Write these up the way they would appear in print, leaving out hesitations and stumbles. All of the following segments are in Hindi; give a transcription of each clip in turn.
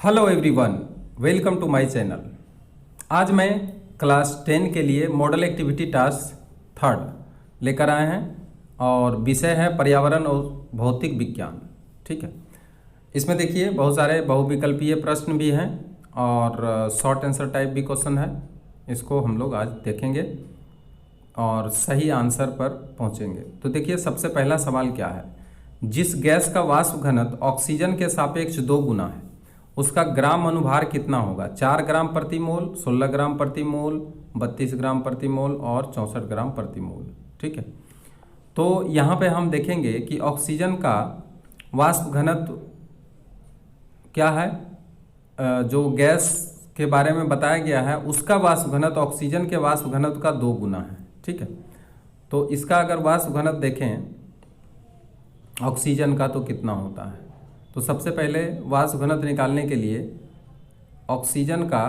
Hello everyone, welcome to my channel. आज मैं क्लास 10 के लिए मॉडल एक्टिविटी टास्क 3 लेकर आए हैं और विषय है पर्यावरण और भौतिक विज्ञान। ठीक है, इसमें देखिए बहुत सारे बहुविकल्पीय प्रश्न भी हैं और शॉर्ट आंसर टाइप भी क्वेश्चन है। इसको हम लोग आज देखेंगे और सही आंसर पर पहुंचेंगे। तो देखिए सबसे पहला सवाल क्या है, जिस गैस का वाष्प घनत्व ऑक्सीजन के सापेक्ष 2 गुना है उसका ग्राम अनुभार कितना होगा। 4 ग्राम प्रति मोल, 16 ग्राम प्रति मोल, 32 ग्राम प्रति मोल और 64 ग्राम प्रति मोल। ठीक है, तो यहाँ पे हम देखेंगे कि ऑक्सीजन का वाष्प घनत्व क्या है। जो गैस के बारे में बताया गया है उसका वाष्प घनत्व ऑक्सीजन के वाष्प घनत्व का 2 गुना है। ठीक है, तो इसका अगर वाष्प घनत्व देखें ऑक्सीजन का तो कितना होता है। तो सबसे पहले वाष्प घनत्व निकालने के लिए ऑक्सीजन का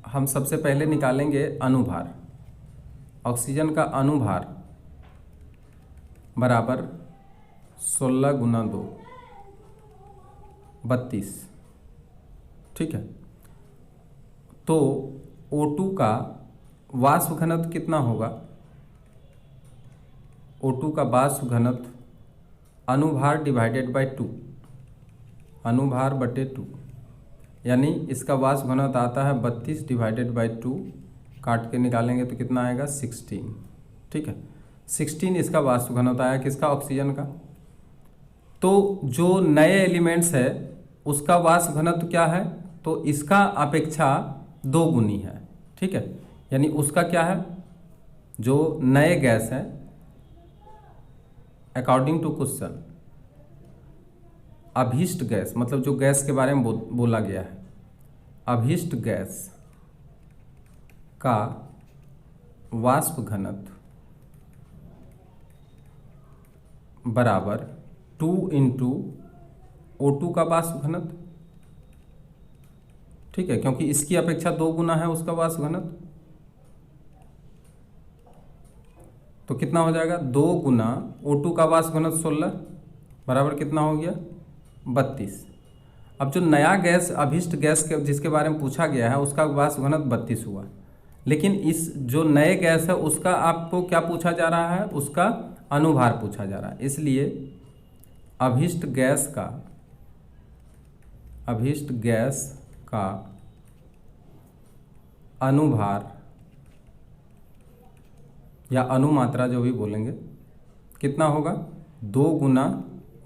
हम सबसे पहले निकालेंगे अनुभार। ऑक्सीजन का अनुभार बराबर 16 गुना 2 32। ठीक है, तो O2 का वाष्प घनत्व कितना होगा। O2 का वाष्प घनत्व अनुभार डिवाइडेड बाय 2, अनुभार बटे 2, यानी इसका वाष्प घनत्व आता है 32 डिवाइडेड बाई 2, काट के निकालेंगे तो कितना आएगा 16। ठीक है, 16 इसका वाष्प घनत्व आया किसका, ऑक्सीजन का। तो जो नए एलिमेंट्स है उसका वाष्प घनत्व क्या है, तो इसका अपेक्षा 2 गुनी है। ठीक है, यानी उसका क्या है, जो नए गैस है अकॉर्डिंग टू क्वेश्चन अभीष्ट गैस, मतलब जो गैस के बारे में बोला गया है, अभीष्ट गैस का वाष्प घनत्व बराबर 2 इंटू O2 का वाष्प घनत्व। ठीक है, क्योंकि इसकी अपेक्षा 2 गुना है उसका वाष्प घनत्व, तो कितना हो जाएगा 2 गुना O2 का वाष्प घनत्व 16 बराबर कितना हो गया 32। अब जो नया गैस अभीष्ट गैस के जिसके बारे में पूछा गया है उसका वाष्प घनत्व 32 हुआ, लेकिन इस जो नए गैस है उसका आपको क्या पूछा जा रहा है, उसका अनुभार पूछा जा रहा है। इसलिए अभीष्ट गैस का अनुभार या अनुमात्रा जो भी बोलेंगे कितना होगा 2 गुना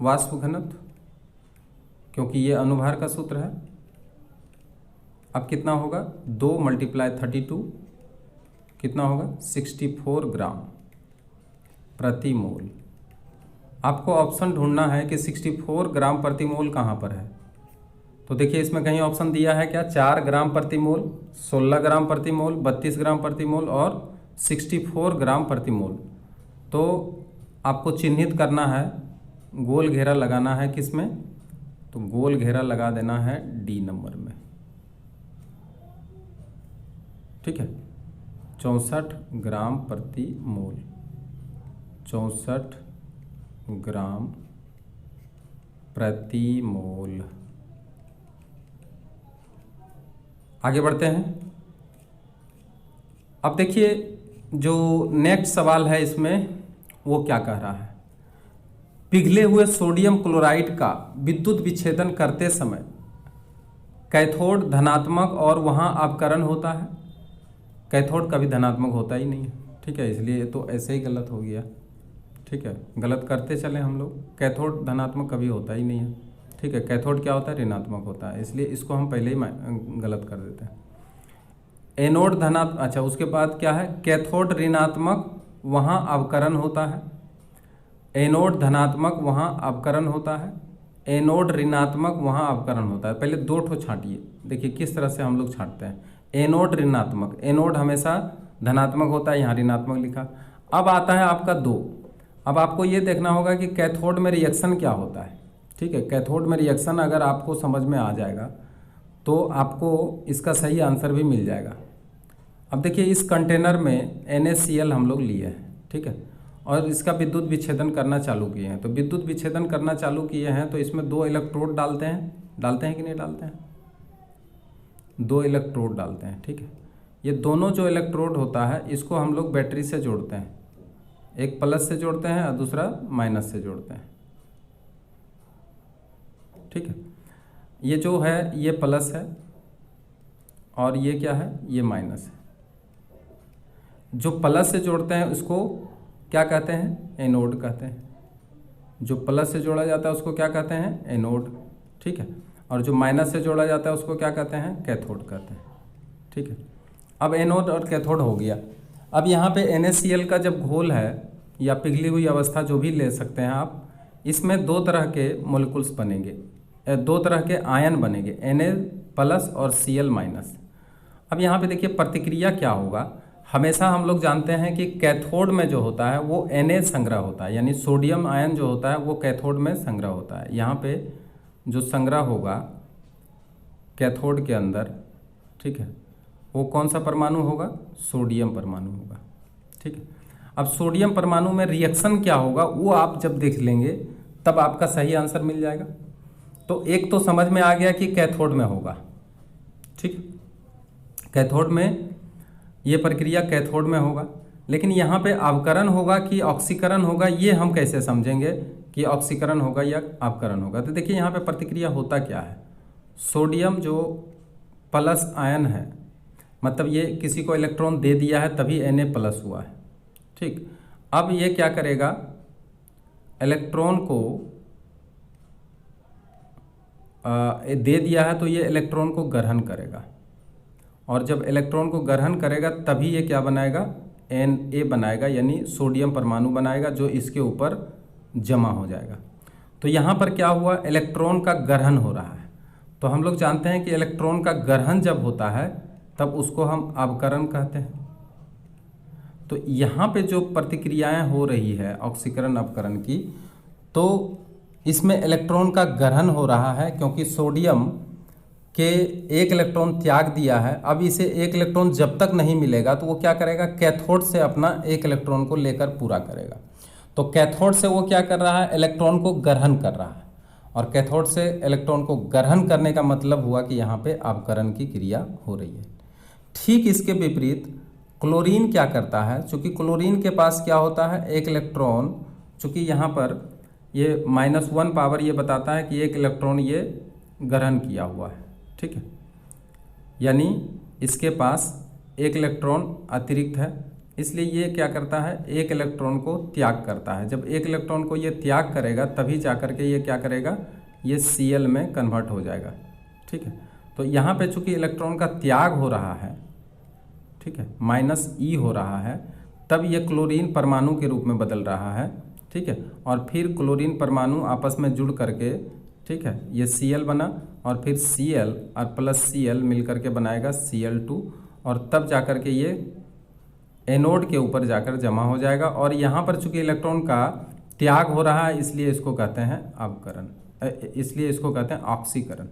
वाष्प घनत्व, क्योंकि ये अनुभार का सूत्र है। अब कितना होगा 2 × 32 कितना होगा 64 ग्राम प्रति मोल। आपको ऑप्शन ढूंढना है कि 64 ग्राम प्रति मोल कहाँ पर है। तो देखिए इसमें कहीं ऑप्शन दिया है क्या, 4 ग्राम प्रति मोल, 16 ग्राम प्रति मोल, 32 ग्राम प्रति मोल और 64 ग्राम प्रति मोल। तो आपको चिन्हित करना है, गोल घेरा लगाना है किसमें, तो गोल घेरा लगा देना है डी नंबर में। ठीक है, 64 ग्राम प्रति मोल, 64 ग्राम प्रति मोल। आगे बढ़ते हैं। अब देखिए जो नेक्स्ट सवाल है इसमें वो क्या कह रहा है, पिघले हुए सोडियम क्लोराइड का विद्युत विच्छेदन करते समय कैथोड धनात्मक और वहाँ अपकरण होता है। कैथोड कभी धनात्मक होता ही नहीं है। ठीक है, इसलिए तो ऐसे ही गलत हो गया। ठीक है, गलत करते चले हम लोग, कैथोड धनात्मक कभी होता ही नहीं है। ठीक है, कैथोड क्या होता है, ऋणात्मक होता है, इसलिए इसको हम पहले ही गलत कर देते हैं। एनोड धनात्मक, अच्छा उसके बाद क्या है, कैथोड ऋणात्मक वहाँ अपकरण होता है, एनोड धनात्मक वहाँ अपकरण होता है, एनोड ऋणात्मक वहाँ अपकरण होता है। पहले 2 ठो छांटिए, देखिए किस तरह से हम लोग छांटते हैं। एनोड ऋणात्मक, एनोड हमेशा धनात्मक होता है, यहाँ ऋणात्मक लिखा। अब आता है आपका 2। अब आपको ये देखना होगा कि कैथोड में रिएक्शन क्या होता है। ठीक है, कैथोड में रिएक्शन अगर आपको समझ में आ जाएगा तो आपको इसका सही आंसर भी मिल जाएगा। अब देखिए इस कंटेनर में NaCl हम लोग लिए हैं। ठीक है, और इसका विद्युत विच्छेदन करना चालू किए हैं। तो विद्युत विच्छेदन करना चालू किए हैं तो इसमें 2 इलेक्ट्रोड डालते हैं कि नहीं डालते हैं। 2 इलेक्ट्रोड डालते हैं, ठीक है। ये दोनों जो इलेक्ट्रोड होता है इसको हम लोग बैटरी से जोड़ते हैं, एक प्लस से जोड़ते हैं और दूसरा माइनस से जोड़ते हैं, ठीक है। ये जो है ये प्लस है और ये क्या है, ये माइनस है। जो प्लस से जोड़ते हैं उसको क्या कहते हैं, एनोड कहते हैं। जो प्लस से जोड़ा जाता है उसको क्या कहते हैं, एनोड, ठीक है। और जो माइनस से जोड़ा जाता है उसको क्या कहते हैं, कैथोड कहते हैं, ठीक है। अब एनोड और कैथोड हो गया। अब यहाँ पे NaCl का जब घोल है या पिघली हुई अवस्था जो भी ले सकते हैं आप, इसमें 2 तरह के मोलिकुल्स बनेंगे, 2 तरह के आयन बनेंगे, Na+ और Cl-। अब यहाँ पे देखिए प्रतिक्रिया क्या होगा। हमेशा हम लोग जानते हैं कि कैथोड में जो होता है वो Na संग्रह होता है, यानी सोडियम आयन जो होता है वो कैथोड में संग्रह होता है। यहाँ पे जो संग्रह होगा कैथोड के अंदर, ठीक है, वो कौन सा परमाणु होगा, सोडियम परमाणु होगा, ठीक है। अब सोडियम परमाणु में रिएक्शन क्या होगा वो आप जब देख लेंगे तब आपका सही आंसर मिल जाएगा। तो एक तो समझ में आ गया कि कैथोड में होगा, ठीक, कैथोड में ये प्रक्रिया कैथोड में होगा। लेकिन यहाँ पे अवकरण होगा कि ऑक्सीकरण होगा, ये हम कैसे समझेंगे कि ऑक्सीकरण होगा या अवकरण होगा। तो देखिए यहाँ पे प्रतिक्रिया होता क्या है, सोडियम जो प्लस आयन है, मतलब ये किसी को इलेक्ट्रॉन दे दिया है तभी Na+ हुआ है, ठीक। अब ये क्या करेगा, इलेक्ट्रॉन को दे दिया है तो ये इलेक्ट्रॉन को ग्रहण करेगा, और जब इलेक्ट्रॉन को ग्रहण करेगा तभी ये क्या बनाएगा, Na बनाएगा, यानी सोडियम परमाणु बनाएगा जो इसके ऊपर जमा हो जाएगा। तो यहाँ पर क्या हुआ, इलेक्ट्रॉन का ग्रहण हो रहा है। तो हम लोग जानते हैं कि इलेक्ट्रॉन का ग्रहण जब होता है तब उसको हम अवकरण कहते हैं। तो यहाँ पे जो प्रतिक्रियाएं हो रही है ऑक्सीकरण अवकरण की, तो इसमें इलेक्ट्रॉन का ग्रहण हो रहा है क्योंकि सोडियम के 1 इलेक्ट्रॉन त्याग दिया है। अब इसे 1 इलेक्ट्रॉन जब तक नहीं मिलेगा तो वो क्या करेगा, कैथोड से अपना 1 इलेक्ट्रॉन को लेकर पूरा करेगा। तो कैथोड से वो क्या कर रहा है, इलेक्ट्रॉन को ग्रहण कर रहा है, और कैथोड से इलेक्ट्रॉन को ग्रहण करने का मतलब हुआ कि यहाँ पे अवकरण की क्रिया हो रही है। ठीक इसके विपरीत क्लोरीन क्या करता है, चूँकि क्लोरीन के पास क्या होता है, 1 इलेक्ट्रॉन, चूँकि यहाँ पर ये -1 पावर ये बताता है कि 1 इलेक्ट्रॉन ये ग्रहण किया हुआ है, ठीक है, यानी इसके पास 1 इलेक्ट्रॉन अतिरिक्त है, इसलिए ये क्या करता है, 1 इलेक्ट्रॉन को त्याग करता है। जब 1 इलेक्ट्रॉन को ये त्याग करेगा तभी जाकर के ये क्या करेगा, ये Cl में कन्वर्ट हो जाएगा, ठीक है। तो यहाँ पे चूँकि इलेक्ट्रॉन का त्याग हो रहा है, ठीक है, -E हो रहा है, तब ये क्लोरीन परमाणु के रूप में बदल रहा है, ठीक है। और फिर क्लोरीन परमाणु आपस में जुड़ करके, ठीक है, ये Cl बना, और फिर Cl और +Cl मिल करके बनाएगा Cl2, और तब जाकर के ये एनोड के ऊपर जाकर जमा हो जाएगा। और यहाँ पर चूंकि इलेक्ट्रॉन का त्याग हो रहा है इसलिए इसको कहते हैं अवकरण, इसलिए इसको कहते हैं ऑक्सीकरण।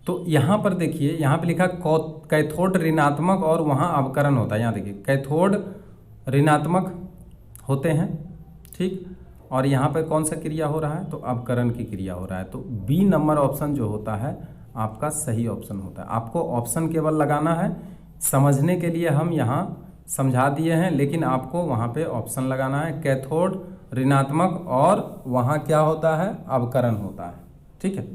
तो यहाँ पर देखिए, यहाँ पे लिखा कैथोड ऋणात्मक और वहाँ अवकरण होता है। यहाँ देखिए कैथोड ऋणात्मक होते हैं, ठीक, और यहाँ पे कौन सा क्रिया हो रहा है, तो अवकरण की क्रिया हो रहा है। तो बी नंबर ऑप्शन जो होता है आपका सही ऑप्शन होता है। आपको ऑप्शन केवल लगाना है, समझने के लिए हम यहाँ समझा दिए हैं, लेकिन आपको वहाँ पे ऑप्शन लगाना है। कैथोड ऋणात्मक और वहाँ क्या होता है, अवकरण होता है, ठीक है।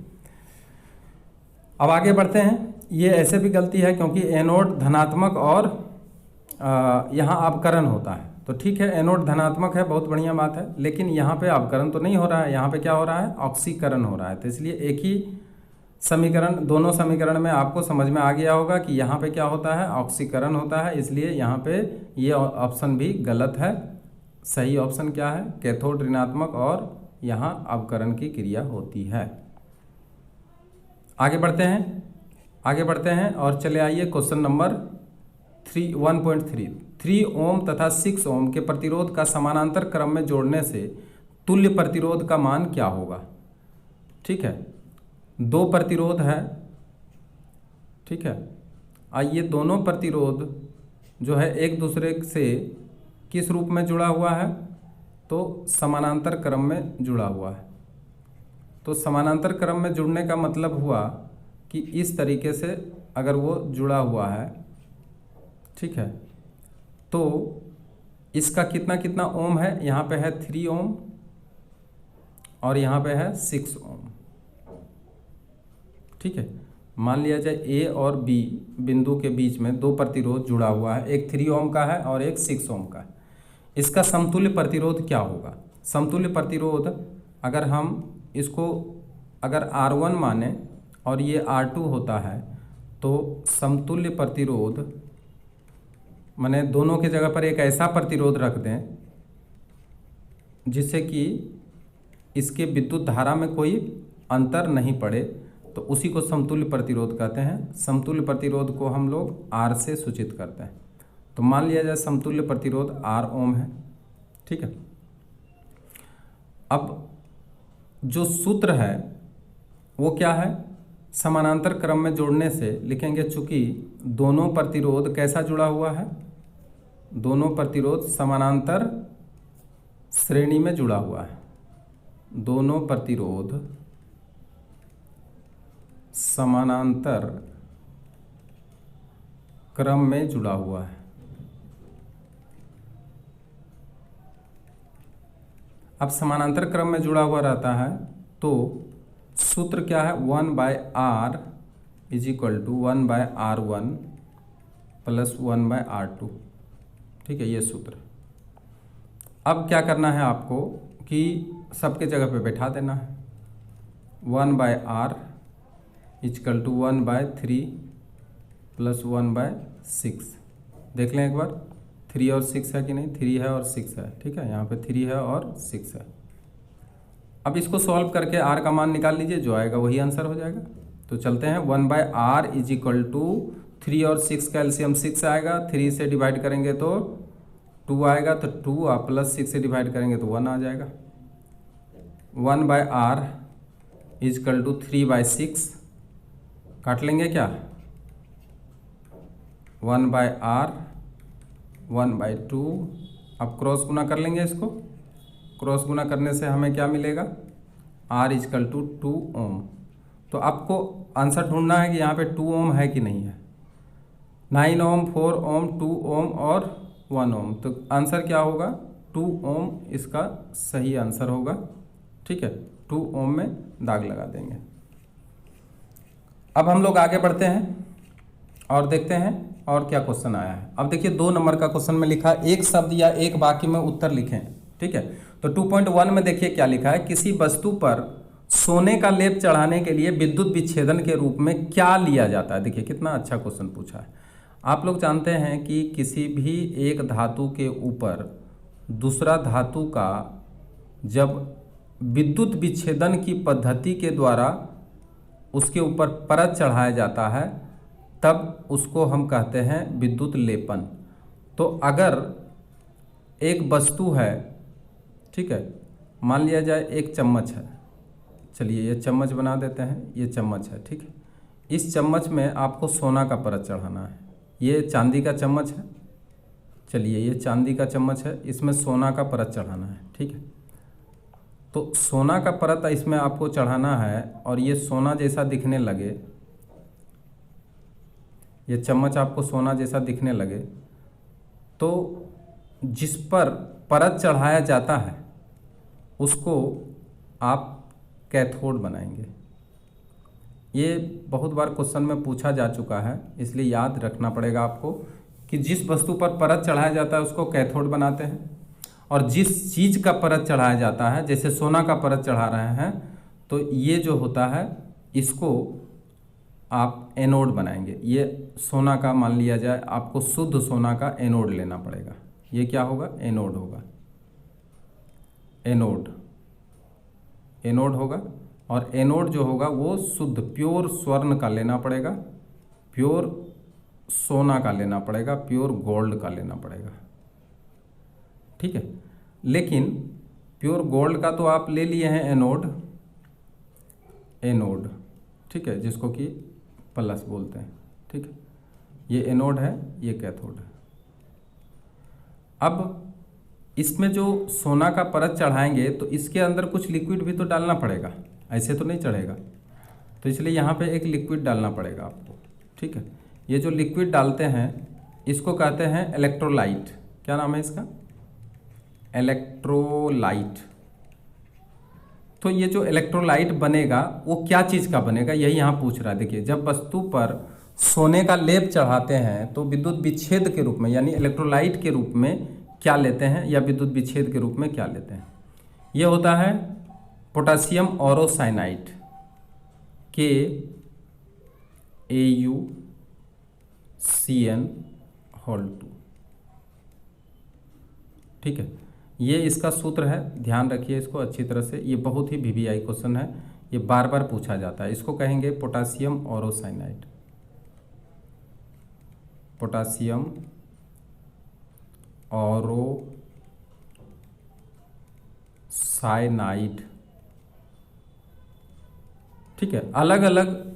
अब आगे बढ़ते हैं। ये ऐसे भी गलती है क्योंकि एनोड धनात्मक और यहाँ अवकरण होता है, तो ठीक है, एनोड धनात्मक है, बहुत बढ़िया बात है, लेकिन यहाँ पे अवकरण तो नहीं हो रहा है, यहाँ पे क्या हो रहा है, ऑक्सीकरण हो रहा है। तो इसलिए एक ही समीकरण, दोनों समीकरण में आपको समझ में आ गया होगा कि यहाँ पे क्या होता है, ऑक्सीकरण होता है, इसलिए यहाँ पे ये ऑप्शन भी गलत है। सही ऑप्शन क्या है, कैथोड ऋणात्मक और यहाँ अवकरण की क्रिया होती है। आगे बढ़ते हैं और चले आइए क्वेश्चन नंबर 1.3। 3 ओम तथा 6 ओम के प्रतिरोध का समानांतर क्रम में जोड़ने से तुल्य प्रतिरोध का मान क्या होगा। ठीक है, 2 प्रतिरोध है, ठीक है, ये दोनों प्रतिरोध जो है एक दूसरे से किस रूप में जुड़ा हुआ है, तो समानांतर क्रम में जुड़ा हुआ है। तो समानांतर क्रम में जुड़ने का मतलब हुआ कि इस तरीके से अगर वो जुड़ा हुआ है, ठीक है, तो इसका कितना कितना ओम है, यहाँ पे है 3 ओम और यहाँ पे है 6 ओम, ठीक है। मान लिया जाए ए और बी बिंदु के बीच में दो प्रतिरोध जुड़ा हुआ है, एक 3 ओम का है और एक 6 ओम का है। इसका समतुल्य प्रतिरोध क्या होगा? समतुल्य प्रतिरोध अगर हम इसको अगर R1 माने और ये R2 होता है तो समतुल्य प्रतिरोध माने दोनों के जगह पर एक ऐसा प्रतिरोध रख दें जिससे कि इसके विद्युत धारा में कोई अंतर नहीं पड़े, तो उसी को समतुल्य प्रतिरोध कहते हैं। समतुल्य प्रतिरोध को हम लोग R से सूचित करते हैं। तो मान लिया जाए समतुल्य प्रतिरोध R ओम है, ठीक है। अब जो सूत्र है वो क्या है? समानांतर क्रम में जोड़ने से लिखेंगे, चूंकि दोनों प्रतिरोध कैसा जुड़ा हुआ है, दोनों प्रतिरोध समानांतर श्रेणी में जुड़ा हुआ है, दोनों प्रतिरोध समानांतर क्रम में जुड़ा हुआ है। अब समानांतर क्रम में जुड़ा हुआ रहता है तो सूत्र क्या है? 1/R is equal to 1/R1 plus 1/R2, ठीक है, ये सूत्र। अब क्या करना है आपको कि सबके जगह पे बैठा देना है। 1/R is equal to 1/3 plus 1/6। देख लें एक बार 3 और 6 है कि नहीं, 3 है और 6 है, ठीक है, यहाँ पे 3 है और 6 है। अब इसको सॉल्व करके R का मान निकाल लीजिए, जो आएगा वही आंसर हो जाएगा। तो चलते हैं, 1/R इज इक्वल टू 3 और 6 का एलसीएम 6 आएगा, 3 से डिवाइड करेंगे तो 2 आएगा, तो 2 आप प्लस 6 से डिवाइड करेंगे तो 1 आ जाएगा। 1/R इज इक्वल टू 3/6, काट लेंगे क्या? 1/R 1/2, अब क्रॉस गुना कर लेंगे इसको। क्रॉस गुना करने से हमें क्या मिलेगा? R इजकल टू 2 ओम। तो आपको आंसर ढूंढना है कि यहाँ पे 2 ओम है कि नहीं है। 9 ओम, 4 ओम, 2 ओम और 1 ओम, तो आंसर क्या होगा? 2 ओम इसका सही आंसर होगा, ठीक है। 2 ओम में दाग लगा देंगे। अब हम लोग आगे बढ़ते हैं और देखते हैं और क्या क्वेश्चन आया है। अब देखिए 2 नंबर का क्वेश्चन में लिखा है, एक शब्द या एक वाक्य में उत्तर लिखें, ठीक है। तो 2.1 में देखिए क्या लिखा है, किसी वस्तु पर सोने का लेप चढ़ाने के लिए विद्युत विच्छेदन के रूप में क्या लिया जाता है। देखिए कितना अच्छा क्वेश्चन पूछा है। आप लोग जानते हैं कि किसी भी एक धातु के ऊपर दूसरा धातु का जब विद्युत विच्छेदन की पद्धति के द्वारा उसके ऊपर परत चढ़ाया जाता है तब उसको हम कहते हैं विद्युत लेपन। तो अगर एक वस्तु है, ठीक है, मान लिया जाए एक चम्मच है, चलिए ये चम्मच बना देते हैं, ये चम्मच है, ठीक है। इस चम्मच में आपको सोना का परत चढ़ाना है। ये चांदी का चम्मच है, चलिए ये चांदी का चम्मच है, इसमें सोना का परत चढ़ाना है, ठीक है। तो सोना का परत इसमें आपको चढ़ाना है और ये सोना जैसा दिखने लगे, ये चम्मच आपको सोना जैसा दिखने लगे, तो जिस पर परत चढ़ाया जाता है उसको आप कैथोड बनाएंगे। ये बहुत बार क्वेश्चन में पूछा जा चुका है, इसलिए याद रखना पड़ेगा आपको कि जिस वस्तु पर परत चढ़ाया जाता है उसको कैथोड बनाते हैं, और जिस चीज़ का परत चढ़ाया जाता है, जैसे सोना का परत चढ़ा रहे हैं, तो ये जो होता है इसको आप एनोड बनाएंगे। ये सोना का मान लिया जाए, आपको शुद्ध सोना का एनोड लेना पड़ेगा। ये क्या होगा? एनोड होगा, एनोड, एनोड होगा। और एनोड जो होगा वो शुद्ध प्योर स्वर्ण का लेना पड़ेगा, प्योर सोना का लेना पड़ेगा, प्योर गोल्ड का लेना पड़ेगा, ठीक है। लेकिन प्योर गोल्ड का तो आप ले लिए हैं एनोड, एनोड, ठीक है, जिसको कि प्लस बोलते हैं, ठीक है। ये एनोड है, ये कैथोड है। अब इसमें जो सोना का परत चढ़ाएंगे तो इसके अंदर कुछ लिक्विड भी तो डालना पड़ेगा, ऐसे तो नहीं चढ़ेगा। तो इसलिए यहाँ पे एक लिक्विड डालना पड़ेगा आपको, ठीक है। ये जो लिक्विड डालते हैं इसको कहते हैं इलेक्ट्रोलाइट। क्या नाम है इसका? इलेक्ट्रोलाइट। तो ये जो इलेक्ट्रोलाइट बनेगा वो क्या चीज़ का बनेगा, यही यहाँ पूछ रहा है। देखिए, जब वस्तु पर सोने का लेप चढ़ाते हैं तो विद्युत विच्छेद के रूप में यानी इलेक्ट्रोलाइट के रूप में क्या लेते हैं, या विद्युत विच्छेद के रूप में क्या लेते हैं? ये होता है पोटेशियम ऑरोसाइनाइड, KAuCN2। ठीक है, ये इसका सूत्र है, ध्यान रखिए इसको अच्छी तरह से। ये बहुत ही VVI क्वेश्चन है, ये बार बार पूछा जाता है। इसको कहेंगे पोटेशियम ऑरोसाइनाइड, पोटेशियम ऑरोसाइनाइड। ठीक है, अलग अलग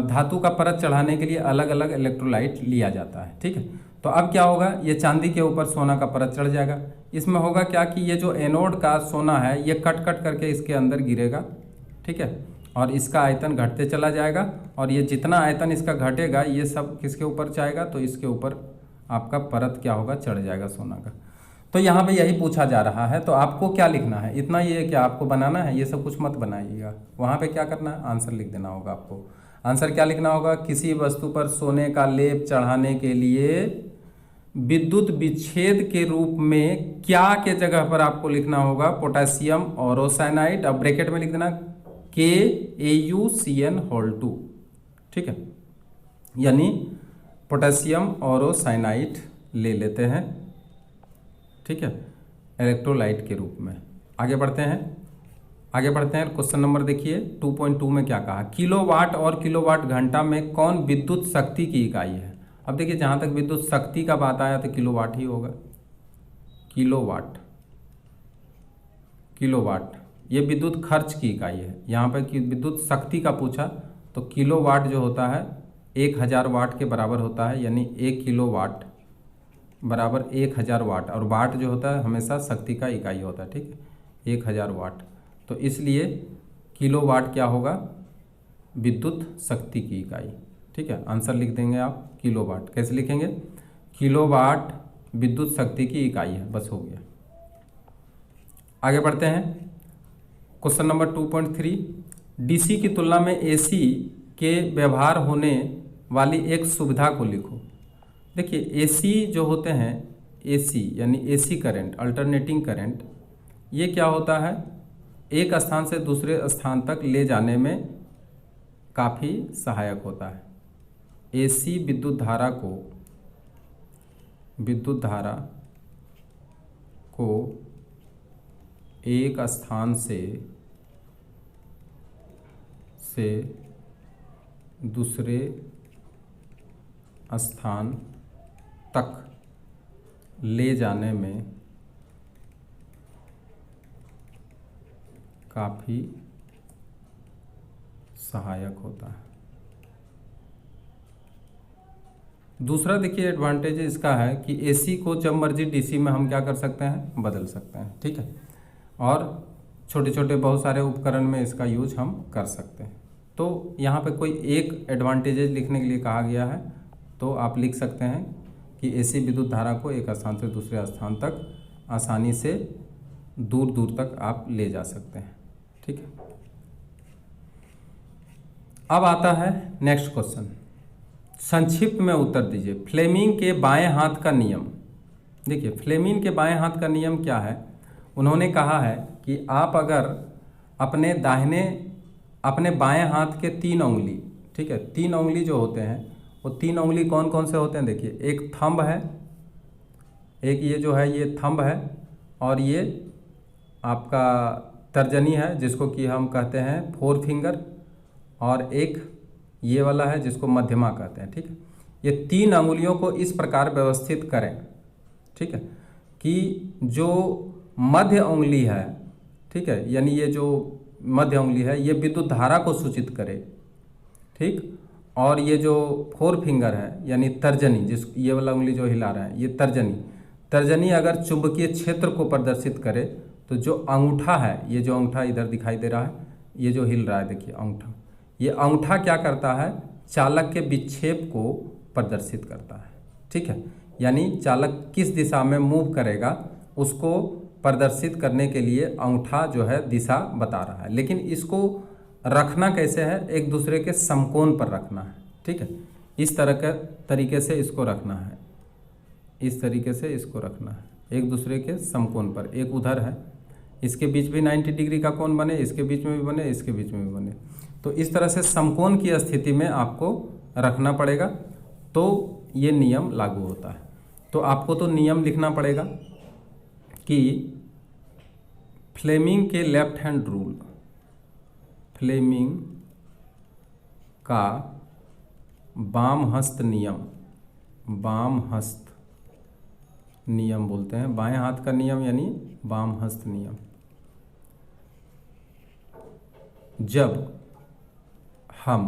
धातु का परत चढ़ाने के लिए अलग अलग इलेक्ट्रोलाइट लिया जाता है। ठीक है, तो अब क्या होगा, ये चांदी के ऊपर सोना का परत चढ़ जाएगा। इसमें होगा क्या कि ये जो एनोड का सोना है ये कट कट करके इसके अंदर गिरेगा। ठीक है, और इसका आयतन घटते चला जाएगा, और ये जितना आयतन इसका घटेगा ये सब किसके ऊपर जाएगा, तो इसके ऊपर आपका परत क्या होगा, चढ़ जाएगा सोना का। तो यहाँ पे यही पूछा जा रहा है। तो आपको क्या लिखना है, इतना ये क्या आपको बनाना है, ये सब कुछ मत बनाइएगा। वहाँ पे क्या करना है, आंसर लिख देना होगा आपको। आंसर क्या लिखना होगा, किसी वस्तु पर सोने का लेप चढ़ाने के लिए विद्युत विच्छेद के रूप में क्या के जगह पर आपको लिखना होगा, पोटेशियम ऑरोसाइनाइड। अब ब्रैकेट में लिख देना KAuCN2। ठीक है, यानी पोटेशियम ऑरोसाइनाइड ले लेते हैं। ठीक है, इलेक्ट्रोलाइट के रूप में। आगे बढ़ते हैं, क्वेश्चन नंबर देखिए 2.2 में क्या कहा, किलोवाट और किलोवाट घंटा में कौन विद्युत शक्ति की इकाई है? अब देखिए, जहाँ तक विद्युत शक्ति का बात आया तो किलोवाट ही होगा। किलोवाट ये विद्युत खर्च की इकाई है। यहाँ पर कि विद्युत शक्ति का पूछा तो किलोवाट जो होता है 1000 वाट के बराबर होता है, यानी 1 किलोवाट बराबर 1000 वाट, और वाट जो होता है हमेशा शक्ति का इकाई होता है। ठीक है, 1000 वाट, तो इसलिए किलोवाट क्या होगा, विद्युत शक्ति की इकाई। ठीक है, आंसर लिख देंगे आप किलोवाट। कैसे लिखेंगे, किलोवाट विद्युत शक्ति की इकाई है, बस हो गया। आगे बढ़ते हैं, क्वेश्चन नंबर 2.3, DC की तुलना में AC के व्यवहार होने वाली एक सुविधा को लिखो। देखिए, AC जो होते हैं, AC यानी AC करंट, अल्टरनेटिंग करंट, ये क्या होता है, एक स्थान से दूसरे स्थान तक ले जाने में काफ़ी सहायक होता है। AC विद्युत धारा को एक स्थान से दूसरे स्थान तक ले जाने में काफ़ी सहायक होता है। दूसरा देखिए एडवांटेज इसका है कि AC को जब मर्जी DC में हम क्या कर सकते हैं, बदल सकते हैं। ठीक है, और छोटे छोटे बहुत सारे उपकरण में इसका यूज हम कर सकते हैं। तो यहाँ पे कोई एक एडवांटेजेस लिखने के लिए कहा गया है, तो आप लिख सकते हैं कि AC विद्युत धारा को एक स्थान से दूसरे स्थान तक आसानी से दूर दूर तक आप ले जा सकते हैं। ठीक है, अब आता है नेक्स्ट क्वेश्चन। संक्षिप्त में उत्तर दीजिए, फ्लेमिंग के बाएं हाथ का नियम। देखिए, फ्लेमिंग के बाएं हाथ का नियम क्या है, उन्होंने कहा है कि आप अगर अपने बाएं हाथ के 3 उंगली, ठीक है, 3 उंगली जो होते हैं वो 3 उंगली कौन कौन से होते हैं, देखिए, एक थंब है, एक ये जो है ये थंब है, और ये आपका तर्जनी है जिसको कि हम कहते हैं 4 फिंगर, और एक ये वाला है जिसको मध्यमा कहते हैं। ठीक है, ये 3 अंगुलियों को इस प्रकार व्यवस्थित करें, ठीक है, कि जो मध्य उंगली है, ठीक है, यानी ये जो मध्य उंगली है ये विद्युत धारा को सूचित करे। ठीक, और ये जो 4 फिंगर है यानी तर्जनी, जिस ये वाला उंगली जो हिला रहा है ये तर्जनी अगर चुंबकीय क्षेत्र को प्रदर्शित करे, तो जो अंगूठा है, ये जो अंगूठा इधर दिखाई दे रहा है, ये जो हिल रहा है देखिए अंगूठा, ये अंगूठा क्या करता है, चालक के विक्षेप को प्रदर्शित करता है। ठीक है, यानी चालक किस दिशा में मूव करेगा उसको प्रदर्शित करने के लिए अंगूठा जो है दिशा बता रहा है। लेकिन इसको रखना कैसे है, एक दूसरे के समकोण पर रखना है। ठीक है, इस तरह के तरीके से इसको रखना है, इस तरीके से इसको रखना है, एक दूसरे के समकोण पर। एक उधर है, इसके बीच भी 90 डिग्री का कोण बने, इसके बीच में भी बने, इसके बीच में भी बने। तो इस तरह से समकोण की स्थिति में आपको रखना पड़ेगा, तो ये नियम लागू होता है। तो आपको तो नियम लिखना पड़ेगा कि फ्लेमिंग के लेफ्ट हैंड रूल, फ्लेमिंग का बाम हस्त नियम, बाम हस्त नियम बोलते हैं, बाएं हाथ का नियम यानी बाम हस्त नियम। जब हम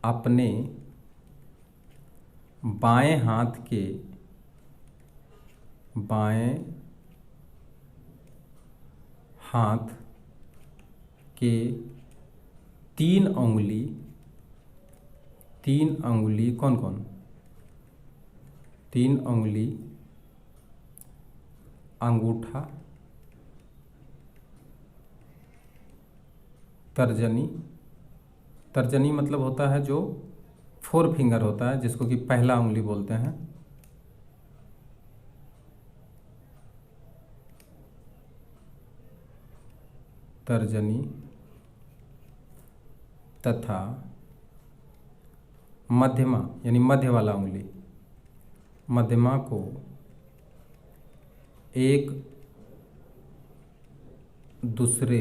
अपने बाएं हाथ के बाएं हाथ के तीन अंगुली कौन कौन, तीन अंगुली अंगूठा, तर्जनी, तर्जनी मतलब होता है जो 4 फिंगर होता है, जिसको कि पहला उंगली बोलते हैं, तर्जनी तथा मध्यमा यानी मध्य वाला उंगली, मध्यमा को एक दूसरे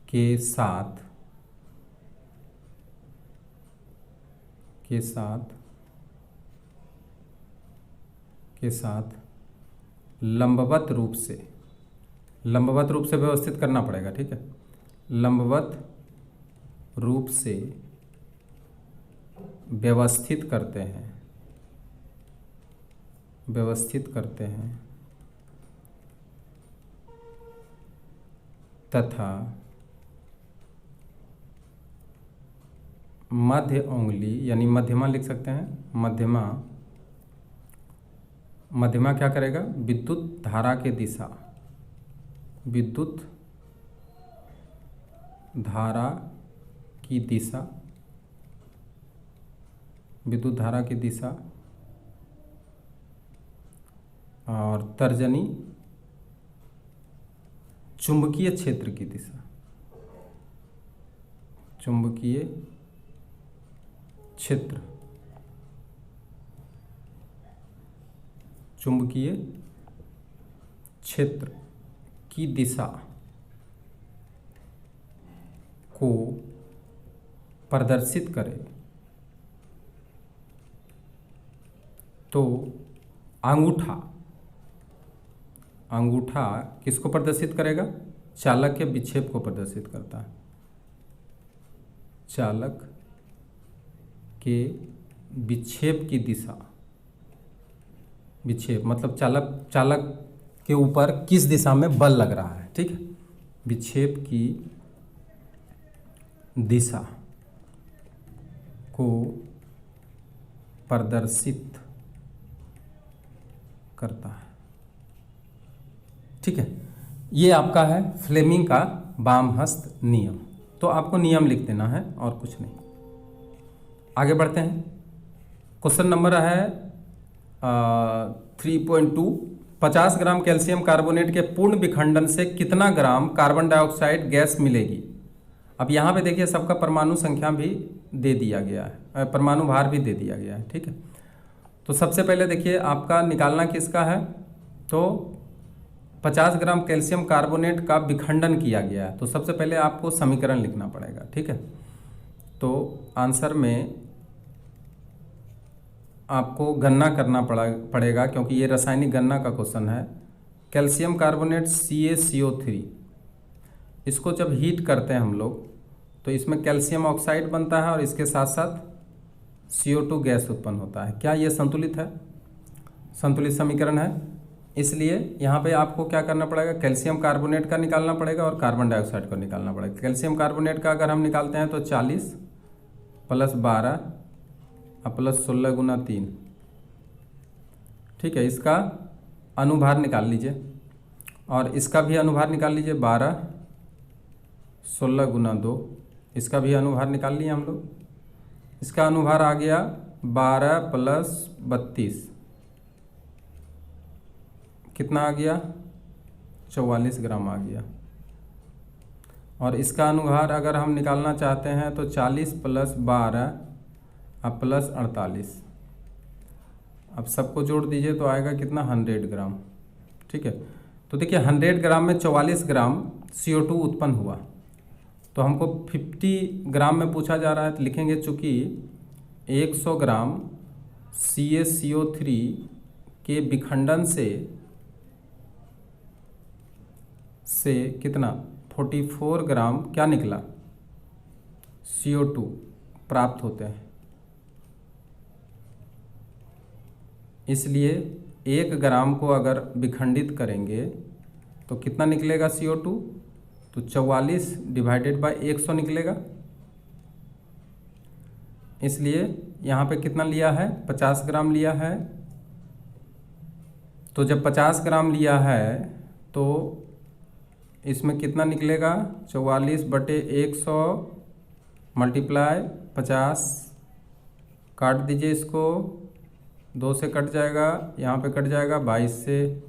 के साथ लंबवत रूप से व्यवस्थित करना पड़ेगा। ठीक है, लंबवत रूप से व्यवस्थित करते हैं तथा मध्य उंगली यानी मध्यमा लिख सकते हैं, मध्यमा क्या करेगा, विद्युत धारा की दिशा, विद्युत धारा की दिशा और तर्जनी चुंबकीय क्षेत्र की दिशा, चुंबकीय क्षेत्र की दिशा को प्रदर्शित करे। तो अंगूठा किसको प्रदर्शित करेगा, चालक के विक्षेप को प्रदर्शित करता है, चालक के विक्षेप की दिशा, विक्षेप मतलब चालक के ऊपर किस दिशा में बल लग रहा है। ठीक है, विक्षेप की दिशा को प्रदर्शित करता है। ठीक है, ये आपका है फ्लेमिंग का बाम हस्त नियम। तो आपको नियम लिख देना है और कुछ नहीं। आगे बढ़ते हैं। क्वेश्चन नंबर है 3.2, 50 ग्राम कैल्शियम कार्बोनेट के पूर्ण विखंडन से कितना ग्राम कार्बन डाइऑक्साइड गैस मिलेगी। अब यहाँ पे देखिए सबका परमाणु संख्या भी दे दिया गया है, परमाणु भार भी दे दिया गया है। ठीक है, तो सबसे पहले देखिए आपका निकालना किसका है, तो 50 ग्राम कैल्शियम कार्बोनेट का विखंडन किया गया है। तो सबसे पहले आपको समीकरण लिखना पड़ेगा। ठीक है, तो आंसर में आपको गणना करना पड़ेगा क्योंकि ये रासायनिक गणना का क्वेश्चन है। कैल्शियम कार्बोनेट CaCO3, इसको जब हीट करते हैं हम लोग तो इसमें कैल्शियम ऑक्साइड बनता है और इसके साथ साथ CO2 गैस उत्पन्न होता है। क्या ये संतुलित है, संतुलित समीकरण है? इसलिए यहाँ पे आपको क्या करना पड़ेगा, कैल्शियम कार्बोनेट का निकालना पड़ेगा और कार्बन डाइऑक्साइड को निकालना पड़ेगा। कैल्शियम कार्बोनेट का अगर हम निकालते हैं तो 40 + 12 + 16 × 3, ठीक है। इसका अनुभार निकाल लीजिए और इसका भी अनुभार निकाल लीजिए, 12 16 × 2, इसका भी अनुभार निकाल लिए हम लोग। इसका अनुभार आ गया 12 + 32, कितना आ गया, 44 ग्राम आ गया। और इसका अनुभार अगर हम निकालना चाहते हैं तो 40 + 12 + 48, अब सबको जोड़ दीजिए तो आएगा कितना, 100 ग्राम, ठीक है। तो देखिए 100 ग्राम में 44 ग्राम CO2 उत्पन्न हुआ। तो हमको 50 ग्राम में पूछा जा रहा है, तो लिखेंगे चूँकि 100 ग्राम CaCO3 के विखंडन से कितना, 44 ग्राम क्या निकला, CO2 प्राप्त होते हैं। इसलिए 1 ग्राम को अगर विखंडित करेंगे तो कितना निकलेगा CO2, तो 44 / 100 निकलेगा। इसलिए यहाँ पे कितना लिया है, 50 ग्राम लिया है। तो जब 50 ग्राम लिया है तो इसमें कितना निकलेगा, 44/100 × 50, काट दीजिए इसको, 2 से कट जाएगा, यहाँ पे कट जाएगा, 22 से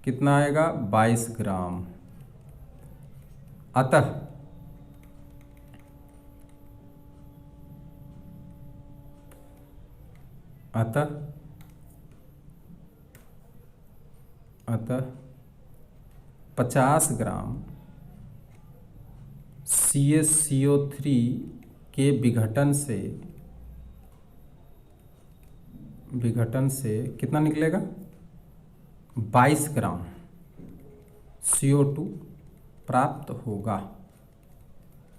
कितना आएगा, 22 ग्राम। अतः अतः 50 ग्राम CaCO3 के विघटन से कितना निकलेगा, 22 ग्राम CO2 प्राप्त होगा।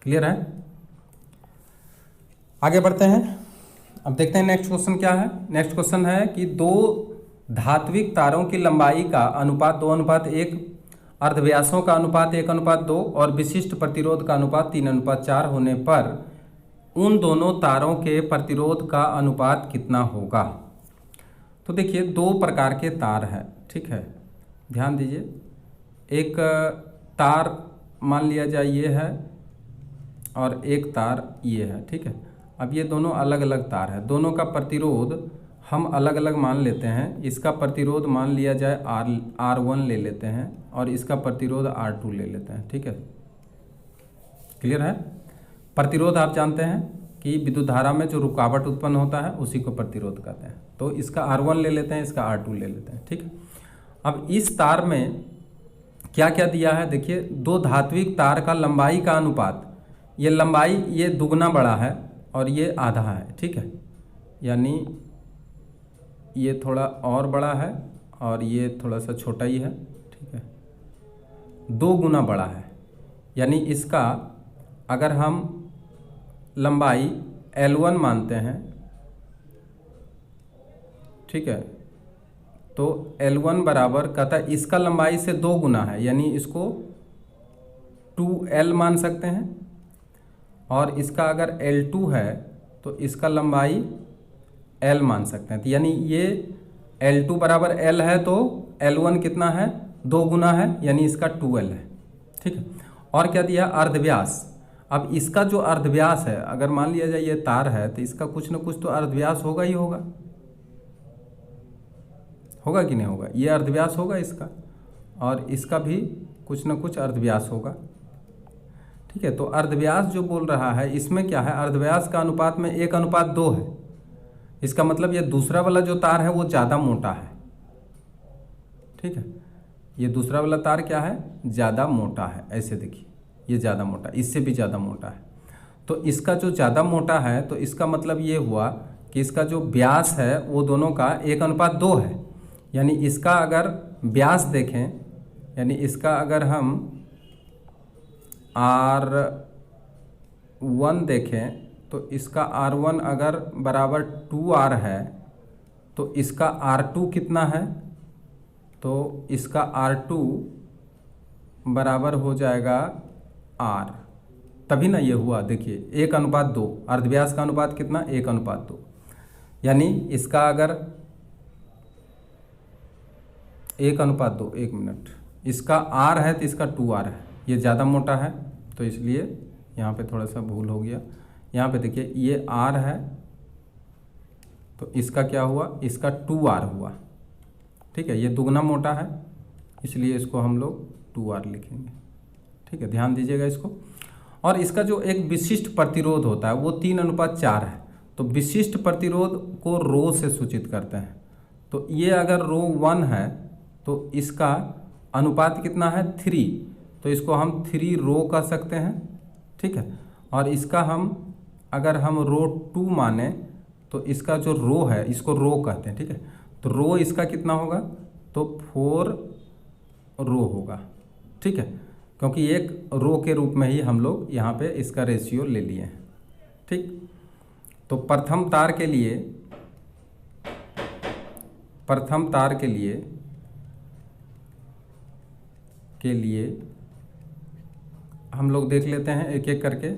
क्लियर है? आगे बढ़ते हैं। अब देखते हैं नेक्स्ट क्वेश्चन क्या है। नेक्स्ट क्वेश्चन है कि 2 धात्विक तारों की लंबाई का अनुपात 2:1, अर्धव्यासों का अनुपात 1:2 और विशिष्ट प्रतिरोध का अनुपात 3:4 होने पर उन दोनों तारों के प्रतिरोध का अनुपात कितना होगा। तो देखिए 2 प्रकार के तार हैं, ठीक है, ध्यान दीजिए। एक तार मान लिया जाए ये है और एक तार ये है, ठीक है। अब ये दोनों अलग अलग तार है, दोनों का प्रतिरोध हम अलग अलग मान लेते हैं। इसका प्रतिरोध मान लिया जाए R1 ले लेते हैं और इसका प्रतिरोध R2 ले लेते हैं, ठीक है। क्लियर है? प्रतिरोध आप जानते हैं कि विद्युत धारा में जो रुकावट उत्पन्न होता है उसी को प्रतिरोध कहते हैं। तो इसका R1 ले लेते हैं, इसका R2 ले लेते हैं, ठीक है। अब इस तार में क्या क्या दिया है, देखिए 2 धात्विक तार का लंबाई का अनुपात, ये लंबाई ये दुगना बड़ा है और ये आधा है, ठीक है। यानी ये थोड़ा और बड़ा है और ये थोड़ा सा छोटा ही है, ठीक है, 2 गुना बड़ा है। यानी इसका अगर हम लंबाई L1 मानते हैं, ठीक है, तो L1 बराबर कहता है इसका लंबाई से 2 गुना है, यानी इसको 2L मान सकते हैं। और इसका अगर L2 है तो इसका लंबाई L मान सकते हैं। तो यानी ये L2 बराबर L है तो L1 कितना है, 2 गुना है, यानी इसका 2L है, ठीक है। और क्या दिया, अर्धव्यास। अब इसका जो अर्धव्यास है, अगर मान लिया जाए ये तार है तो इसका कुछ ना कुछ तो अर्धव्यास होगा ही होगा, होगा कि नहीं होगा, ये अर्धव्यास होगा इसका, और इसका भी कुछ ना कुछ अर्धव्यास होगा, ठीक है। तो अर्धव्यास जो बोल रहा है इसमें क्या है, अर्धव्यास का अनुपात में 1:2 है। इसका मतलब ये दूसरा वाला जो तार है वो ज़्यादा मोटा है, ठीक है। ये दूसरा वाला तार क्या है, ज़्यादा मोटा है, ऐसे देखिए ये ज़्यादा मोटा, इससे भी ज़्यादा मोटा है। तो इसका जो ज़्यादा मोटा है तो इसका मतलब ये हुआ कि इसका जो व्यास है वो दोनों का 1:2 है। यानी इसका अगर व्यास देखें, यानी इसका अगर हम R1 देखें तो इसका R1 अगर बराबर 2R है तो इसका R2 कितना है, तो इसका R2 बराबर हो जाएगा R। तभी ना ये हुआ, देखिए 1:2, अर्धव्यास का अनुपात कितना, 1:2। यानी इसका अगर 1:2, 1 मिनट, इसका R है तो इसका 2R है, ये ज़्यादा मोटा है तो इसलिए यहाँ पे थोड़ा सा भूल हो गया। यहाँ पे देखिए ये R है तो इसका क्या हुआ, इसका 2R हुआ। ठीक है, ये दुगना मोटा है इसलिए इसको हम लोग 2R लिखेंगे। ठीक है, ध्यान दीजिएगा इसको। और इसका जो एक विशिष्ट प्रतिरोध होता है वो 3:4 है। तो विशिष्ट प्रतिरोध को रो से सूचित करते हैं। तो ये अगर रो 1 है तो इसका अनुपात कितना है, 3, तो इसको हम 3 रो कह सकते हैं। ठीक है, और इसका हम अगर हम रो 2 माने तो इसका जो रो है इसको रो कहते हैं। ठीक है, तो रो इसका कितना होगा, तो 4 रो होगा। ठीक है, क्योंकि एक रो के रूप में ही हम लोग यहाँ पे इसका रेशियो ले लिए हैं। ठीक, तो प्रथम तार के लिए हम लोग देख लेते हैं एक एक करके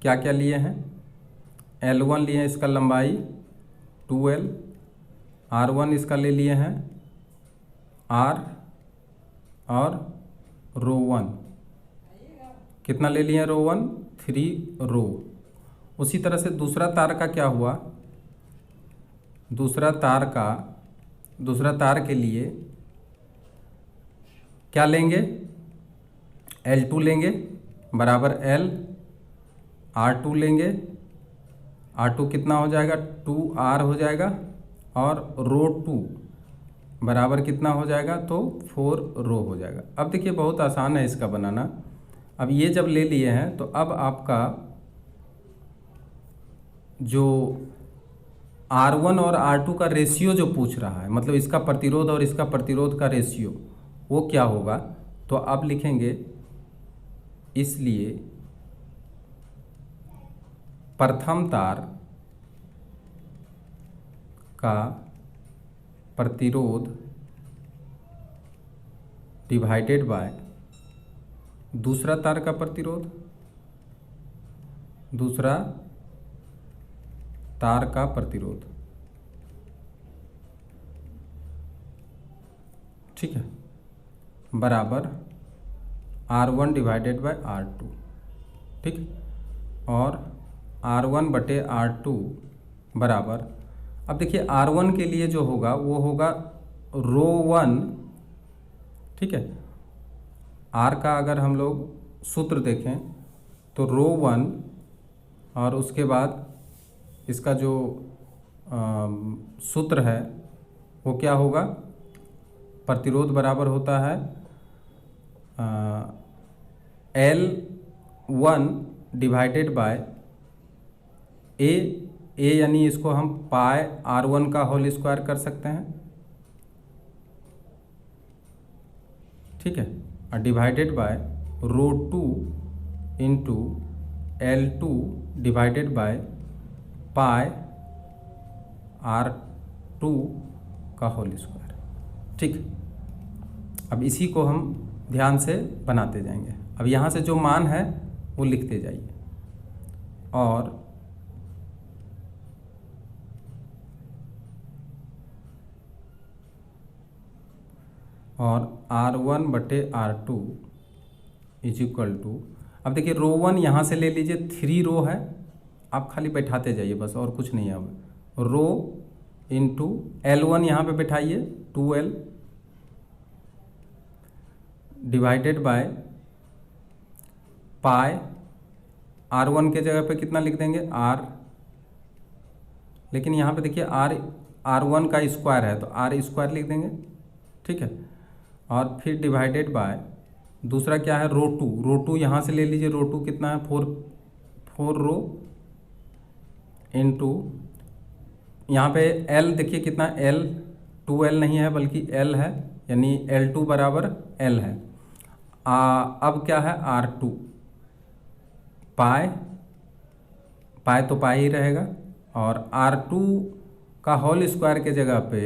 क्या क्या लिए हैं। L1 लिए हैं, इसका लंबाई 2L। R1 इसका ले लिए हैं R, और रो 1 कितना ले लिए हैं, रो 1 3 रो। उसी तरह से दूसरा तार का क्या हुआ, दूसरा तार के लिए क्या लेंगे, L2 लेंगे बराबर L, R2 लेंगे, R2 कितना हो जाएगा, 2R हो जाएगा, और रो 2 बराबर कितना हो जाएगा, तो 4 रो हो जाएगा। अब देखिए बहुत आसान है इसका बनाना। अब ये जब ले लिए हैं तो अब आपका जो R1 और R2 का रेशियो जो पूछ रहा है, मतलब इसका प्रतिरोध और इसका प्रतिरोध का रेशियो, वो क्या होगा, तो अब लिखेंगे इसलिए प्रथम तार का प्रतिरोध डिवाइडेड बाय दूसरा तार का प्रतिरोध, दूसरा तार का प्रतिरोध। ठीक है, बराबर R1 डिवाइडेड बाय R2। ठीक, और R1 बटे R2 बराबर, अब देखिए R1 के लिए जो होगा वो होगा रो 1। ठीक है, R का अगर हम लोग सूत्र देखें तो रो 1, और उसके बाद इसका जो सूत्र है वो क्या होगा, प्रतिरोध बराबर होता है L1 डिवाइडेड बाय ए यानी इसको हम पाई R1 का होल स्क्वायर कर सकते हैं। ठीक है, और divided by rho 2 into L2 divided by pi R2 का होल स्क्वायर। ठीक, अब इसी को हम ध्यान से बनाते जाएंगे। अब यहाँ से जो मान है वो लिखते जाइए, और R1 बटे R2 इज इक्वल टू, अब देखिए रो 1 यहाँ से ले लीजिए, 3 रो है, आप खाली बैठाते जाइए बस, और कुछ नहीं है। अब रो इंटू L1 यहाँ पे बैठाइए 2L divided by pi R1 के जगह पे कितना लिख देंगे, R, लेकिन यहाँ पे देखिए R1 का स्क्वायर है तो R स्क्वायर लिख देंगे। ठीक है, और फिर डिवाइडेड बाय दूसरा क्या है, रो 2 यहाँ से ले लीजिए, रो 2 कितना है, 4 रो इंटू यहाँ पे L देखिए कितना, L 2L नहीं है बल्कि L है, यानी L2 बराबर L है। अब क्या है, R2 पाई तो पाई ही रहेगा, और R2 का होल स्क्वायर के जगह पे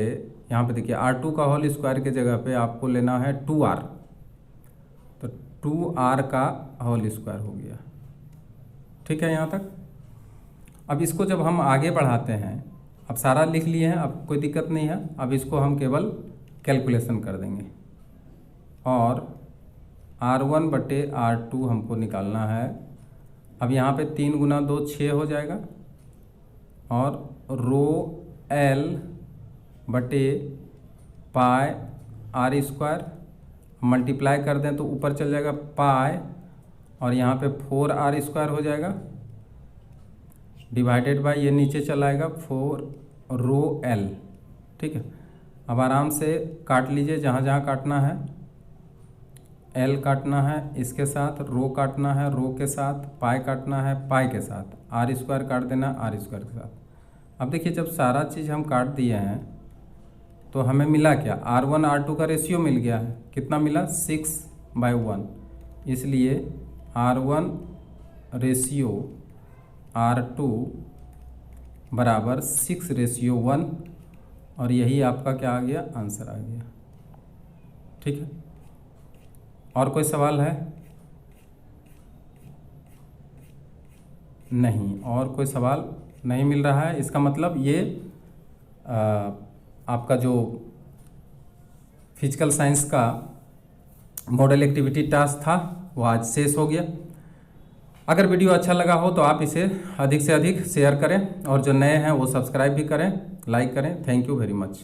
यहाँ पे देखिए R2 का होल स्क्वायर के जगह पे आपको लेना है 2R, तो 2R का होल स्क्वायर हो गया। ठीक है यहाँ तक। अब इसको जब हम आगे बढ़ाते हैं, अब सारा लिख लिए हैं, अब कोई दिक्कत नहीं है। अब इसको हम केवल कैलकुलेशन कर देंगे और R1 बटे R2 हमको निकालना है। अब यहाँ पे 3 गुना 2 6 हो जाएगा और रो L बटे पाई R स्क्वायर मल्टीप्लाई कर दें तो ऊपर चल जाएगा पाई और यहाँ पे 4R स्क्वायर हो जाएगा डिवाइडेड बाय ये नीचे चला आएगा 4 रो L। ठीक है, अब आराम से काट लीजिए जहाँ जहाँ काटना है। L काटना है इसके साथ, रो काटना है रो के साथ, पाई काटना है पाई के साथ, R स्क्वायर काट देना R स्क्वायर के साथ। अब देखिए जब सारा चीज़ हम काट दिए हैं तो हमें मिला क्या, R1 R2 का रेशियो मिल गया है। कितना मिला, 6/1, इसलिए R1 रेशियो R2 बराबर 6:1 और यही आपका क्या आ गया, आंसर आ गया। ठीक है, और कोई सवाल है? नहीं, और कोई सवाल नहीं मिल रहा है। इसका मतलब ये आपका जो फिजिकल साइंस का मॉडल एक्टिविटी टास्क था वो आज शेष हो गया। अगर वीडियो अच्छा लगा हो तो आप इसे अधिक से अधिक शेयर करें और जो नए हैं वो सब्सक्राइब भी करें, लाइक करें। Thank you very much.